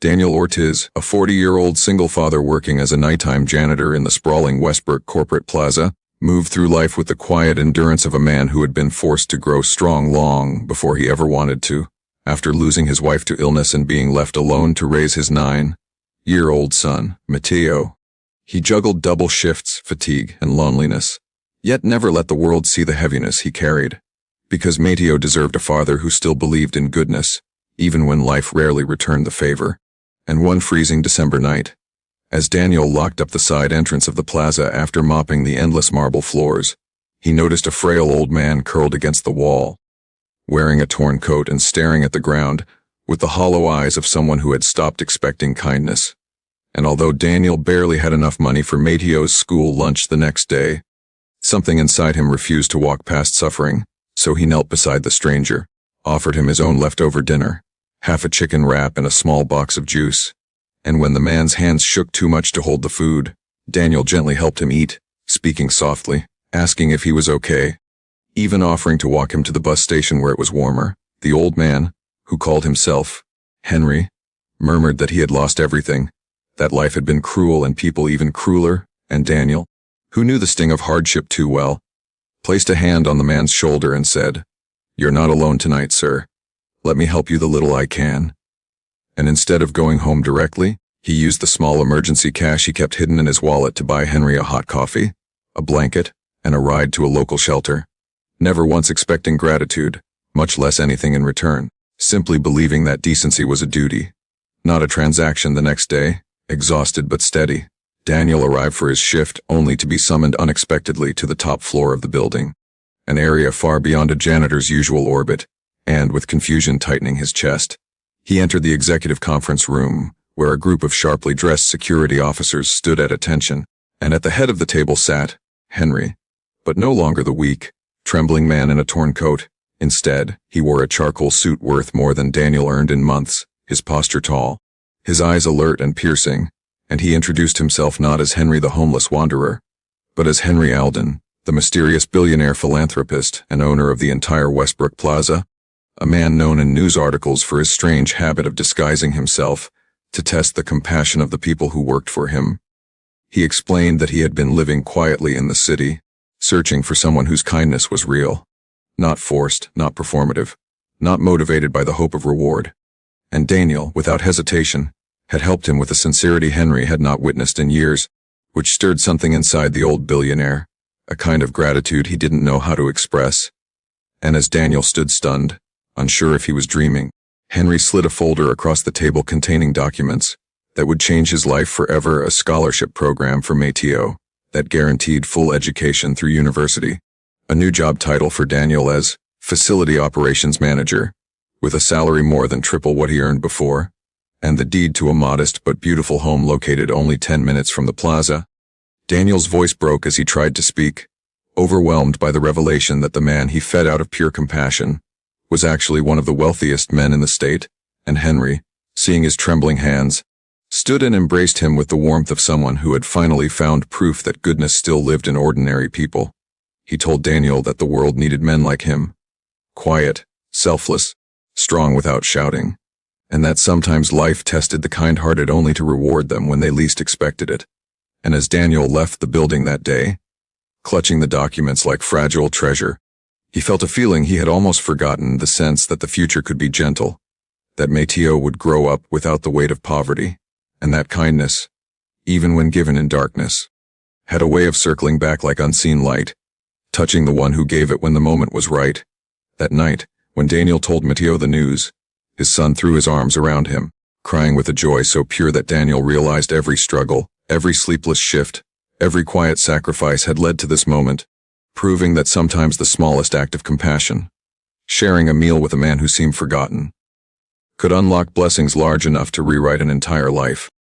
Daniel Ortiz, a 40-year-old single father working as a nighttime janitor in the sprawling Westbrook corporate plaza, moved through life with the quiet endurance of a man who had been forced to grow strong long before he ever wanted to, after losing his wife to illness and being left alone to raise his 9-year-old son, Mateo. He juggled double shifts, fatigue, and loneliness, yet never let the world see the heaviness he carried, because Mateo deserved a father who still believed in goodness, even when life rarely returned the favor. And one freezing December night, as Daniel locked up the side entrance of the plaza after mopping the endless marble floors, he noticed a frail old man curled against the wall, wearing a torn coat and staring at the ground with the hollow eyes of someone who had stopped expecting kindness. And although Daniel barely had enough money for Mateo's school lunch the next day, something inside him refused to walk past suffering, so he knelt beside the stranger, offered him his own leftover dinner, half a chicken wrap and a small box of juice. And when the man's hands shook too much to hold the food, Daniel gently helped him eat, speaking softly, asking if he was okay, even offering to walk him to the bus station where it was warmer. The old man, who called himself Henry, murmured that he had lost everything, that life had been cruel and people even crueler, and Daniel, who knew the sting of hardship too well, placed a hand on the man's shoulder and said, "You're not alone tonight, sir. Let me help you the little I can." And instead of going home directly, he used the small emergency cash he kept hidden in his wallet to buy Henry a hot coffee, a blanket, and a ride to a local shelter, never once expecting gratitude, much less anything in return, simply believing that decency was a duty, not a transaction. The next day, exhausted but steady, Daniel arrived for his shift only to be summoned unexpectedly to the top floor of the building, an area far beyond a janitor's usual orbit, and with confusion tightening his chest, he entered the executive conference room, where a group of sharply dressed security officers stood at attention, and at the head of the table sat Henry, but no longer the weak, trembling man in a torn coat. Instead, he wore a charcoal suit worth more than Daniel earned in months, his posture tall, his eyes alert and piercing, and he introduced himself not as Henry the homeless wanderer, but as Henry Alden, the mysterious billionaire philanthropist and owner of the entire Westbrook Plaza, a man known in news articles for his strange habit of disguising himself to test the compassion of the people who worked for him. He explained that he had been living quietly in the city, searching for someone whose kindness was real, not forced, not performative, not motivated by the hope of reward. And Daniel, without hesitation, had helped him with a sincerity Henry had not witnessed in years, which stirred something inside the old billionaire, a kind of gratitude he didn't know how to express. And as Daniel stood stunned, unsure if he was dreaming, Henry slid a folder across the table containing documents that would change his life forever, a scholarship program for Mateo that guaranteed full education through university, a new job title for Daniel as Facility Operations Manager, with a salary more than triple what he earned before, and the deed to a modest but beautiful home located only 10 minutes from the plaza. Daniel's voice broke as he tried to speak, overwhelmed by the revelation that the man he fed out of pure compassion was actually one of the wealthiest men in the state, and Henry, seeing his trembling hands, stood and embraced him with the warmth of someone who had finally found proof that goodness still lived in ordinary people. He told Daniel that the world needed men like him, quiet, selfless, strong without shouting, and that sometimes life tested the kind-hearted only to reward them when they least expected it. And as Daniel left the building that day, clutching the documents like fragile treasure, he felt a feeling he had almost forgotten, the sense that the future could be gentle, that Mateo would grow up without the weight of poverty, and that kindness, even when given in darkness, had a way of circling back like unseen light, touching the one who gave it when the moment was right. That night, when Daniel told Mateo the news, his son threw his arms around him, crying with a joy so pure that Daniel realized every struggle, every sleepless shift, every quiet sacrifice had led to this moment, proving that sometimes the smallest act of compassion, sharing a meal with a man who seemed forgotten, could unlock blessings large enough to rewrite an entire life.